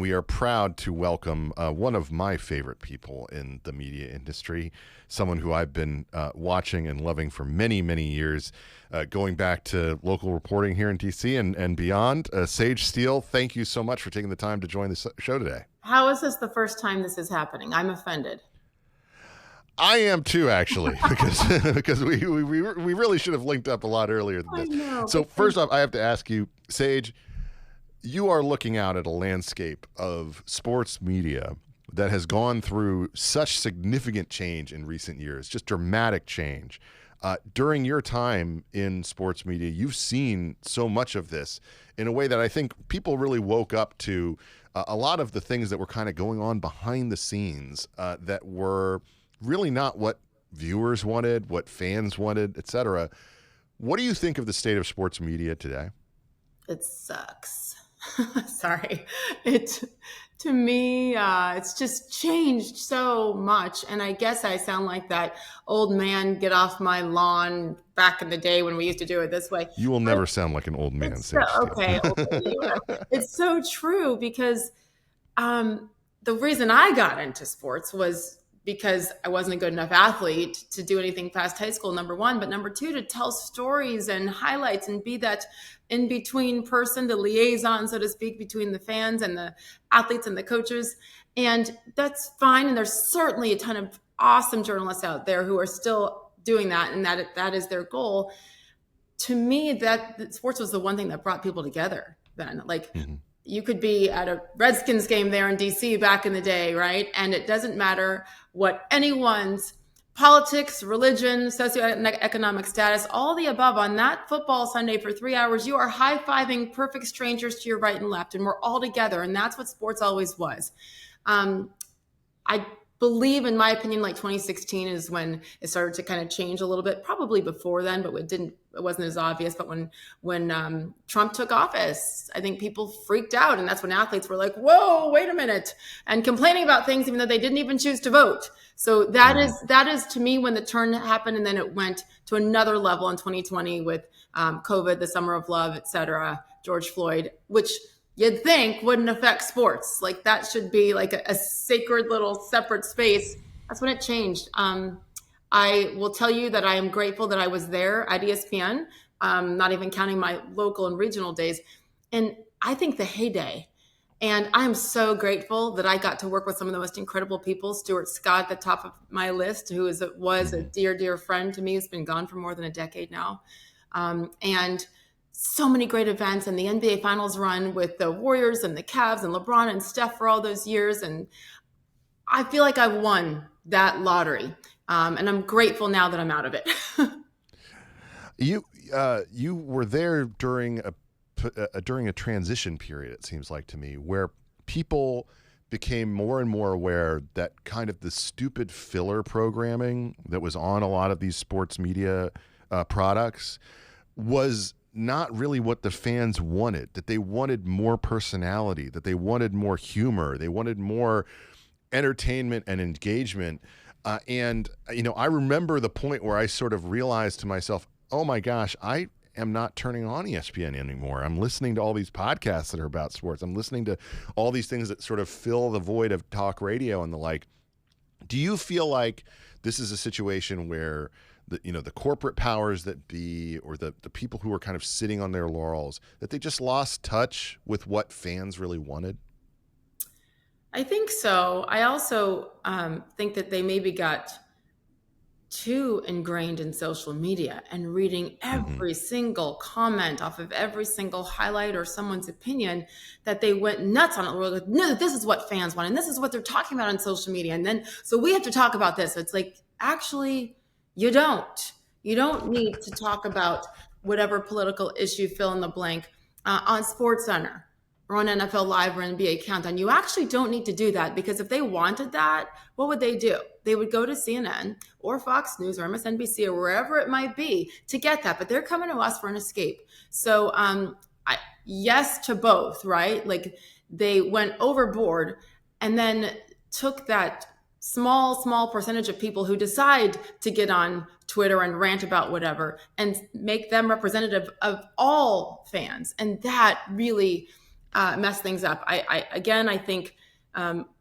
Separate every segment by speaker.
Speaker 1: We are proud to welcome one of my favorite people in the media industry, someone who I've been watching and loving for many, many years, going back to local reporting here in DC and beyond. Sage Steele, thank you so much for taking the time to join the show today.
Speaker 2: How is this the first time this is happening? I'm offended.
Speaker 1: I am too, actually, because we really should have linked up a lot earlier than
Speaker 2: I
Speaker 1: this.
Speaker 2: know.
Speaker 1: So first off, I have to ask you, Sage, you are looking out at a landscape of sports media that has gone through such significant change in recent years, just dramatic change. During your time in sports media, you've seen so much of this in a way that I think people really woke up to a lot of the things that were kind of going on behind the scenes that were really not what viewers wanted, what fans wanted, etc. What do you think of the state of sports media today?
Speaker 2: It sucks. Sorry. It to me, it's just changed so much. And I guess I sound like that old man get off my lawn back in the day when we used to do it this way.
Speaker 1: You will
Speaker 2: But
Speaker 1: never sound like an old man,
Speaker 2: it's so,
Speaker 1: Sage Steele.
Speaker 2: okay, it's so true because the reason I got into sports was because I wasn't a good enough athlete to do anything past high school, number one. But number two, to tell stories and highlights and be that in between person, the liaison, so to speak, between the fans and the athletes and the coaches. And that's fine. And there's certainly a ton of awesome journalists out there who are still doing that, and that is their goal. To me, that sports was the one thing that brought people together then. Like, you could be at a Redskins game there in DC back in the day, right? And it doesn't matter what anyone's politics, religion, socioeconomic status, all the above. On that football Sunday for 3 hours, you are high-fiving perfect strangers to your right and left, and we're all together. And that's what sports always was. I believe, in my opinion, like 2016 is when it started to kind of change a little bit. Probably before then, but it wasn't as obvious. But when Trump took office, I think people freaked out, and that's when athletes were like, "Whoa, wait a minute," and complaining about things even though they didn't even choose to vote. So that is to me when the turn happened, and then it went to another level in 2020 with COVID, the Summer of Love, et cetera, George Floyd, which you'd think wouldn't affect sports. Like, that should be like a sacred little separate space. That's when it changed. I will tell you that I am grateful that I was there at ESPN, not even counting my local and regional days. And I think the heyday, and I'm so grateful that I got to work with some of the most incredible people. Stuart Scott, at the top of my list, who was a dear, dear friend to me, has been gone for more than a decade now. And so many great events, and the NBA Finals run with the Warriors and the Cavs and LeBron and Steph for all those years. And I feel like I've won that lottery. And I'm grateful now that I'm out of it.
Speaker 1: You were there during a transition period, it seems like to me, where people became more and more aware that kind of the stupid filler programming that was on a lot of these sports media products was not really what the fans wanted, that they wanted more personality, that they wanted more humor, they wanted more entertainment and engagement. I remember the point where I sort of realized to myself, oh my gosh, I am not turning on ESPN anymore. I'm listening to all these podcasts that are about sports. I'm listening to all these things that sort of fill the void of talk radio and the like. Do you feel like this is a situation where the corporate powers that be, or the people who are kind of sitting on their laurels, that they just lost touch with what fans really wanted?
Speaker 2: I think so. I also think that they maybe got too ingrained in social media and reading every single comment off of every single highlight or someone's opinion, that they went nuts on it. We're like, no, this is what fans want, and this is what they're talking about on social media. And then, so we have to talk about this. It's like, actually, you don't. You don't need to talk about whatever political issue, fill in the blank, on SportsCenter or on NFL Live or NBA Countdown. You actually don't need to do that, because if they wanted that, what would they do? They would go to CNN or Fox News or MSNBC or wherever it might be to get that. But they're coming to us for an escape. So yes to both, right? Like, they went overboard and then took that small percentage of people who decide to get on Twitter and rant about whatever and make them representative of all fans. And that really mess things up. I think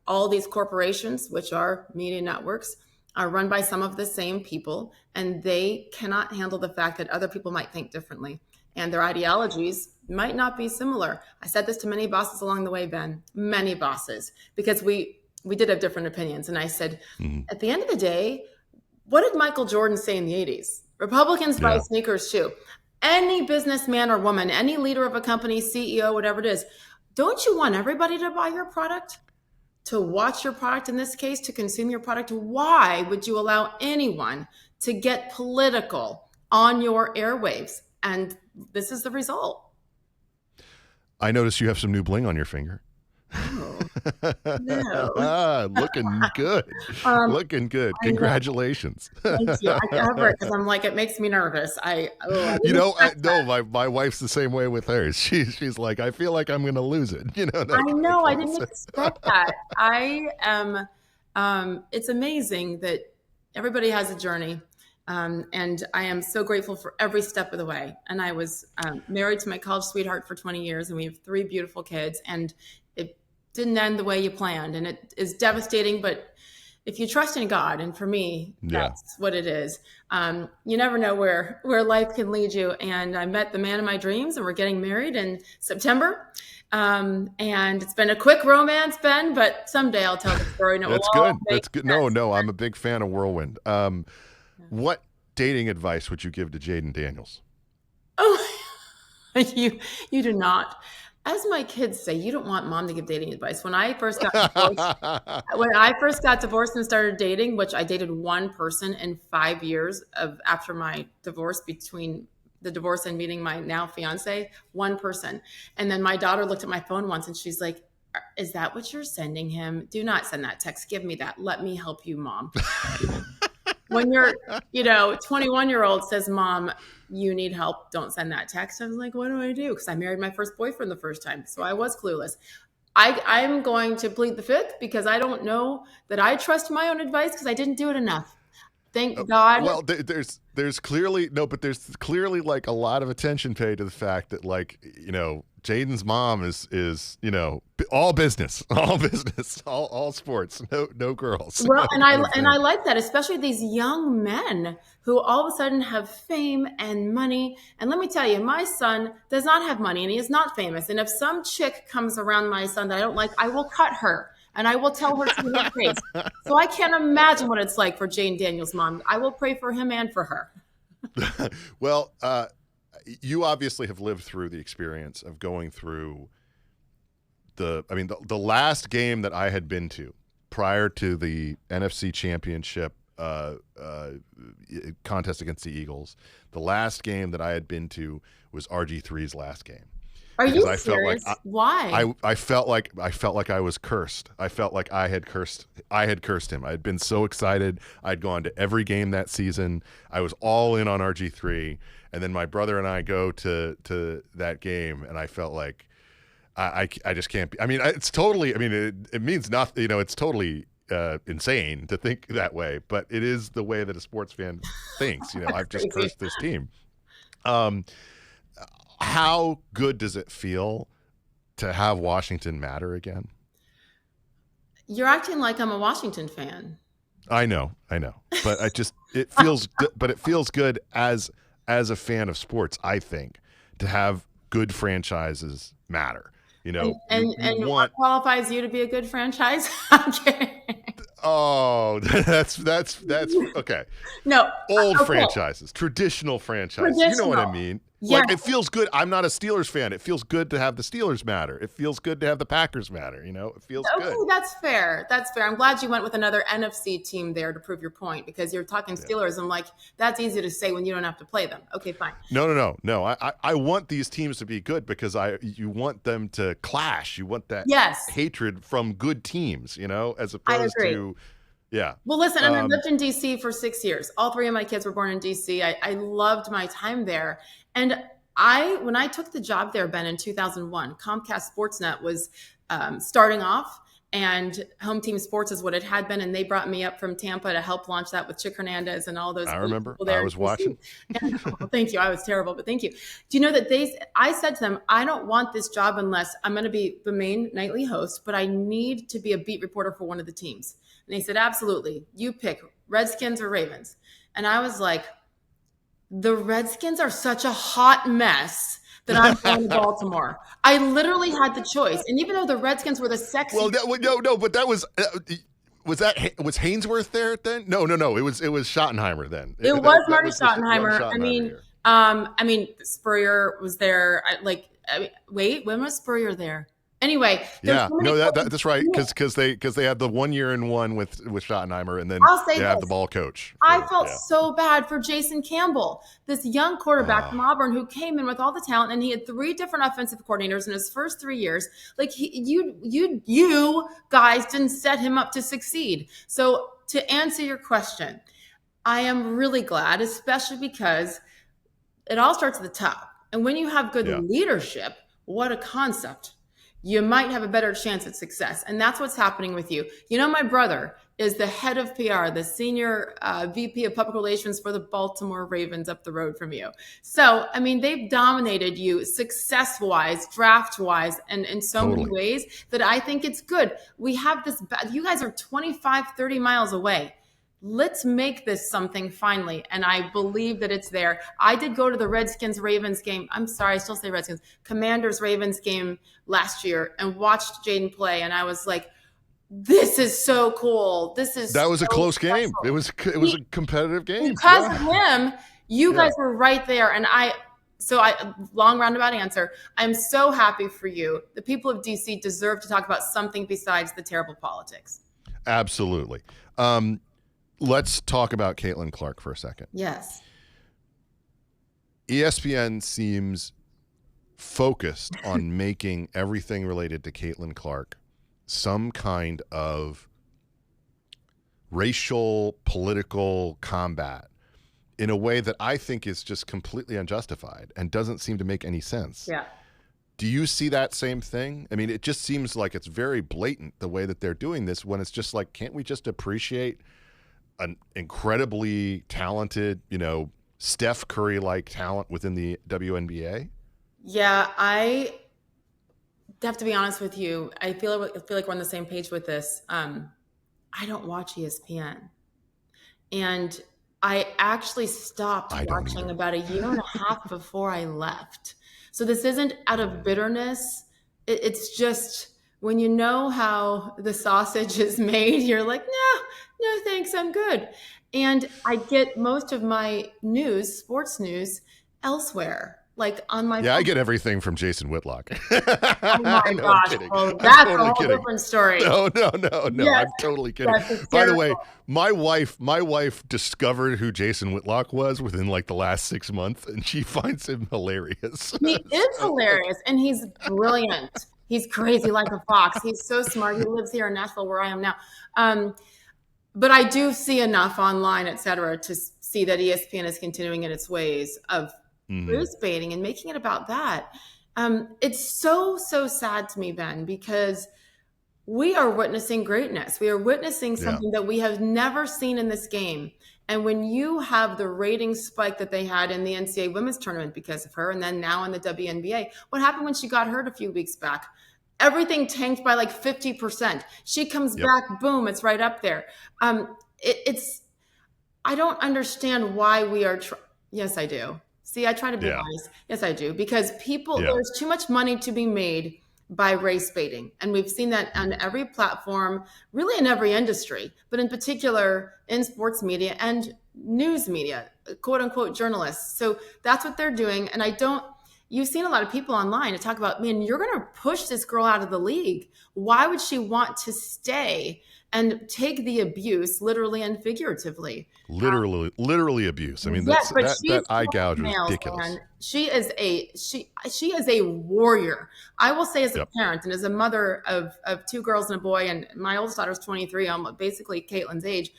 Speaker 2: all these corporations, which are media networks, are run by some of the same people, and they cannot handle the fact that other people might think differently, and their ideologies might not be similar. I said this to many bosses along the way, Ben, many bosses, because we did have different opinions. And I said, at the end of the day, what did Michael Jordan say in the 80s? Republicans buy sneakers too. Any businessman or woman, any leader of a company, CEO, whatever it is, don't you want everybody to buy your product? To watch your product, in this case, to consume your product? Why would you allow anyone to get political on your airwaves? And this is the result.
Speaker 1: I noticed you have some new bling on your finger.
Speaker 2: Oh, no.
Speaker 1: Looking good. Looking good. Congratulations.
Speaker 2: Thank you. I cover it because I'm like, it makes me nervous.
Speaker 1: My wife's the same way with hers. She's like, I feel like I'm going to lose it.
Speaker 2: I know. I didn't expect that. I am. It's amazing that everybody has a journey. And I am so grateful for every step of the way. And I was married to my college sweetheart for 20 years, and we have 3 beautiful kids. And it didn't end the way you planned, and it is devastating. But if you trust in God, and for me, that's what it is. You never know where life can lead you. And I met the man of my dreams, and we're getting married in September. And it's been a quick romance, Ben, but someday I'll tell the story.
Speaker 1: That's good. That's good. No, I'm a big fan of Whirlwind. What dating advice would you give to Jaden Daniels?
Speaker 2: Oh, you do not. As my kids say, you don't want mom to give dating advice. When I first got divorced, and started dating, which I dated one person in 5 years after my divorce, between the divorce and meeting my now fiance, one person. And then my daughter looked at my phone once and she's like, is that what you're sending him? Do not send that text. Give me that. Let me help you, mom. When your 21-year-old says, Mom, you need help, don't send that text. I was like, what do I do? Because I married my first boyfriend the first time. So I was clueless. I'm going to plead the fifth because I don't know that I trust my own advice because I didn't do it enough. Thank God.
Speaker 1: Well, there's clearly like a lot of attention paid to the fact that, like, Jaden's mom is all business, all sports, no girls.
Speaker 2: Well, and I like that, especially these young men who all of a sudden have fame and money. And let me tell you, my son does not have money and he is not famous. And if some chick comes around my son that I don't like, I will cut her. And I will tell her to her face. So I can't imagine what it's like for Jane Daniels' mom. I will pray for him and for her.
Speaker 1: Well, you obviously have lived through the experience of going through the last game that I had been to prior to the NFC Championship contest against the Eagles. The last game that I had been to was RG3's last game.
Speaker 2: Are you serious? Why?
Speaker 1: I felt like I was cursed. I felt like I had cursed him. I had been so excited. I'd gone to every game that season. I was all in on RG3, and then my brother and I go to that game, and I felt like I just can't be. I mean, it's totally. I mean, it means nothing. It's totally insane to think that way, but it is the way that a sports fan thinks. I've just cursed this team. How good does it feel to have Washington matter again?
Speaker 2: You're acting like I'm a Washington fan.
Speaker 1: I know, but it feels good. But it feels good as a fan of sports, I think, to have good franchises matter.
Speaker 2: What qualifies you to be a good franchise? I'm kidding.
Speaker 1: Oh, that's okay.
Speaker 2: No,
Speaker 1: old franchises, traditional franchises. You know what I mean?
Speaker 2: Yes.
Speaker 1: Like, it feels good. I'm not a Steelers fan. It feels good to have the Steelers matter. It feels good to have the Packers matter. It feels good.
Speaker 2: That's fair. That's fair. I'm glad you went with another NFC team there to prove your point, because you're talking Steelers. I'm like, that's easy to say when you don't have to play them. Okay, fine.
Speaker 1: No. I want these teams to be good because you want them to clash. You want that hatred from good teams, as opposed to. Yeah.
Speaker 2: Well, listen, and I lived in D.C. for 6 years. All 3 of my kids were born in D.C. I loved my time there. And when I took the job there, Ben, in 2001, Comcast Sportsnet was starting off. and Home Team Sports is what it had been, and they brought me up from Tampa to help launch that with Chick Hernandez and all those
Speaker 1: I remember.
Speaker 2: people there.
Speaker 1: I was watching.
Speaker 2: And, well, thank you. I was terrible, but thank you. Do you know that I said to them, I don't want this job unless I'm going to be the main nightly host, but I need to be a beat reporter for one of the teams. And they said, absolutely. You pick Redskins or Ravens. And I was like, the Redskins are such a hot mess that I'm going to Baltimore. I literally had the choice. And even though the Redskins were the sexy.
Speaker 1: Well, no, but that was Hainsworth there then? No. It was Schottenheimer then.
Speaker 2: It was Marty Schottenheimer. I mean, Spurrier was there. Wait, when was Spurrier there? Anyway,
Speaker 1: that's right, because they had the 1 year and one with Schottenheimer, and then they have the ball coach.
Speaker 2: I felt so bad for Jason Campbell, this young quarterback from Auburn who came in with all the talent, and he had 3 different offensive coordinators in his first 3 years. Like you guys didn't set him up to succeed. So to answer your question, I am really glad, especially because it all starts at the top, and when you have good leadership, what a concept. You might have a better chance at success. And that's what's happening with you. You know, my brother is the head of PR, the senior VP of public relations for the Baltimore Ravens up the road from you. So, I mean, they've dominated you success-wise, draft-wise, and in so many ways that I think it's good. We have this, you guys are 25, 30 miles away. Let's make this something finally. And I believe that it's there. I did go to the Redskins-Ravens game. I'm sorry, I still say Redskins. Commanders-Ravens game last year and watched Jaden play. And I was like, this is so cool.
Speaker 1: That was a close game. It was a competitive game.
Speaker 2: Because of him, you guys were right there. And long roundabout answer. I'm so happy for you. The people of DC deserve to talk about something besides the terrible politics.
Speaker 1: Absolutely. Let's talk about Caitlin Clark for a second.
Speaker 2: Yes.
Speaker 1: ESPN seems focused on making everything related to Caitlin Clark some kind of racial, political combat in a way that I think is just completely unjustified and doesn't seem to make any sense.
Speaker 2: Yeah.
Speaker 1: Do you see that same thing? I mean, it just seems like it's very blatant the way that they're doing this, when it's just like, can't we just appreciate an incredibly talented, Steph Curry-like talent within the WNBA?
Speaker 2: Yeah, I have to be honest with you. I feel like we're on the same page with this. I don't watch ESPN. And I actually stopped watching about a year and a half before I left. So this isn't out of bitterness. It's just when you know how the sausage is made, you're like, no, thanks, I'm good. And I get most of my news, sports news, elsewhere, like on my phone.
Speaker 1: I get everything from Jason Whitlock.
Speaker 2: Oh my gosh, well, that's a whole different story.
Speaker 1: No, yes, I'm totally kidding. By the way, my wife discovered who Jason Whitlock was within like the last 6 months, and she finds him hilarious.
Speaker 2: He is hilarious, and he's brilliant. He's crazy like a fox. He's so smart. He lives here in Nashville where I am now. But I do see enough online, et cetera, to see that ESPN is continuing in its ways of race baiting and making it about that. It's so sad to me, Ben, because we are witnessing greatness. We are witnessing something that we have never seen in this game. And when you have the rating spike that they had in the NCAA women's tournament because of her, and then now in the WNBA, what happened when she got hurt a few weeks back? Everything tanked by like 50%. She comes back, boom, it's right up there. I don't understand why we are. Yes, I do. See, I try to be nice. Yes, I do. Because there's too much money to be made by race baiting. And we've seen that on every platform, really in every industry, but in particular in sports media and news media, quote unquote journalists. So that's what they're doing. And you've seen a lot of people online to talk about, man, you're going to push this girl out of the league. Why would she want to stay and take the abuse, literally and figuratively?
Speaker 1: Literally abuse. I mean, that eye gouge is ridiculous. Man. She is a warrior. I will say, as a parent and as a mother of 2 girls and a boy, and my oldest daughter's 23, almost basically Caitlin's age.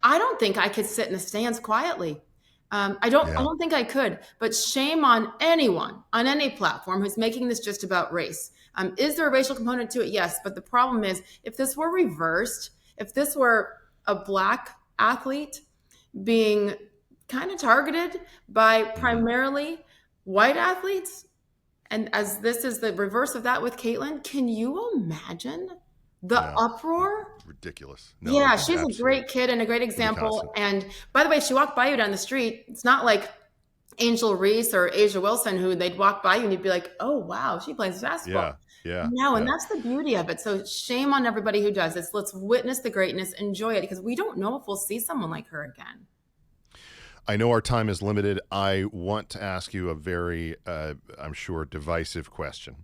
Speaker 1: I don't think I could sit in the stands quietly. I don't think I could, but shame on anyone on any platform who's making this just about race.
Speaker 2: Is there a racial component to it? Yes. But the problem is, if this were reversed, if this were a Black athlete being kind of targeted by primarily white athletes, and as this is the reverse of that with Caitlin, can you imagine the uproar?
Speaker 1: Ridiculous. No,
Speaker 2: yeah, she's a great kid and a great example. And by the way, she walked by you down the street. It's not like Angel Reese or Asia Wilson, who they'd walk by you and you'd be like, oh, wow, she plays basketball. No, and that's the beauty of it. So shame on everybody who does this. Let's witness the greatness, enjoy it, because we don't know if we'll see someone like her again.
Speaker 1: I know our time is limited. I want to ask you a very, I'm sure, divisive question.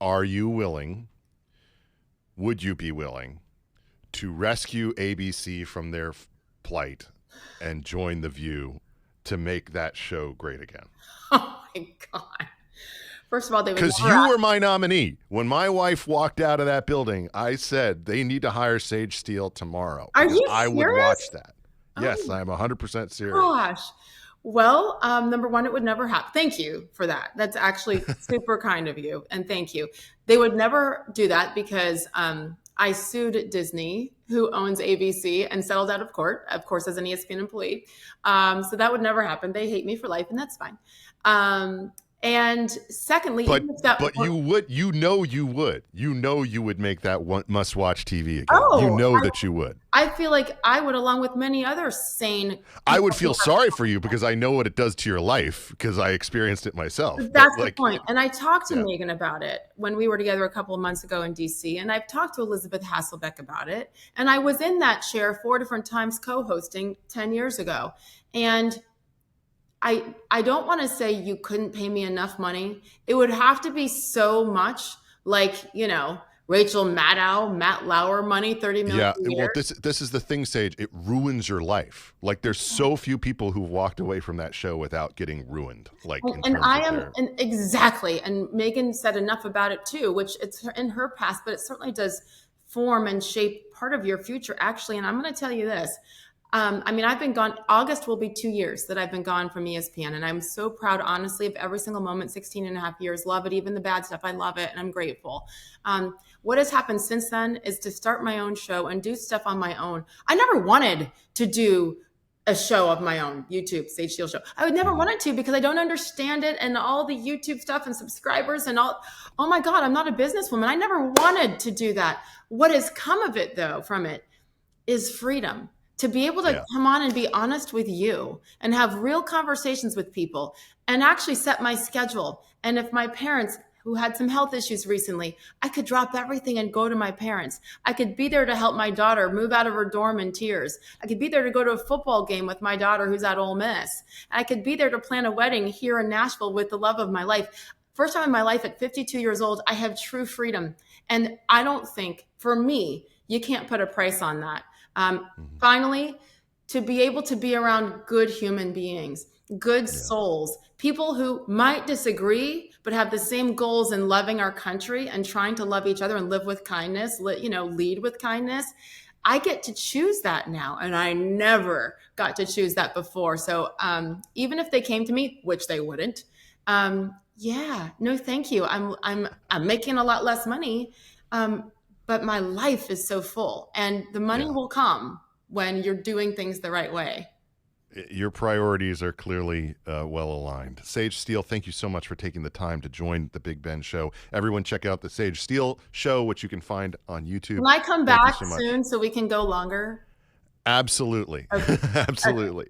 Speaker 1: Are you willing, would you be willing, to rescue ABC from their plight and join The View to make that show great again?
Speaker 2: Oh, my God. First of all, they would
Speaker 1: because you were my nominee. When my wife walked out of that building, I said they need to hire Sage Steele tomorrow.
Speaker 2: Are you serious?
Speaker 1: I would watch that. Yes, I'm 100% serious.
Speaker 2: Gosh. Well, number one, it would never happen. Thank you for that. That's actually super kind of you. And thank you. They would never do that because I sued Disney, who owns ABC, and settled out of court, of course, as an ESPN employee. So that would never happen. They hate me for life, and that's fine. And secondly,
Speaker 1: but you would make that must-watch TV again. That you would.
Speaker 2: I feel like I would, along with many other sane.
Speaker 1: I would feel sorry for you because I know what it does to your life because I experienced it myself.
Speaker 2: That's the point. And I talked to Megan about it when we were together a couple of months ago in DC, and I've talked to Elizabeth Hasselbeck about it. And I was in that chair 4 different times co-hosting 10 years ago. And I don't want to say you couldn't pay me enough money. It would have to be so much like, Rachel Maddow, Matt Lauer money, $30 million.
Speaker 1: Yeah, well, this is the thing, Sage. It ruins your life. Like, there's so few people who've walked away from that show without getting ruined.
Speaker 2: Exactly. And Megan said enough about it too, which it's in her past, but it certainly does form and shape part of your future, actually. And I'm going to tell you this. I've been gone. August will be 2 years that I've been gone from ESPN. And I'm so proud, honestly, of every single moment, 16 and a half years. Love it. Even the bad stuff. I love it. And I'm grateful. What has happened since then is to start my own show and do stuff on my own. I never wanted to do a show of my own, YouTube, Sage Steele show. I would never wanted to because I don't understand it and all the YouTube stuff and subscribers and all. Oh my God, I'm not a businesswoman. I never wanted to do that. What has come of it, though, from it is freedom. To be able to come on and be honest with you and have real conversations with people and actually set my schedule. And if my parents, who had some health issues recently, I could drop everything and go to my parents. I could be there to help my daughter move out of her dorm in tears. I could be there to go to a football game with my daughter who's at Ole Miss. I could be there to plan a wedding here in Nashville with the love of my life. First time in my life at 52 years old, I have true freedom. And I don't think, for me, you can't put a price on that. Finally, to be able to be around good human beings, good souls, people who might disagree, but have the same goals in loving our country and trying to love each other and live with kindness, lead with kindness. I get to choose that now. And I never got to choose that before. So even if they came to me, which they wouldn't, no, thank you. I'm making a lot less money. But my life is so full, and the money will come when you're doing things the right way.
Speaker 1: Your priorities are clearly well aligned. Sage Steele, thank you so much for taking the time to join the Big Ben Show. Everyone check out the Sage Steele Show, which you can find on YouTube.
Speaker 2: Can I come back soon so we can go longer?
Speaker 1: Absolutely. Okay. Absolutely.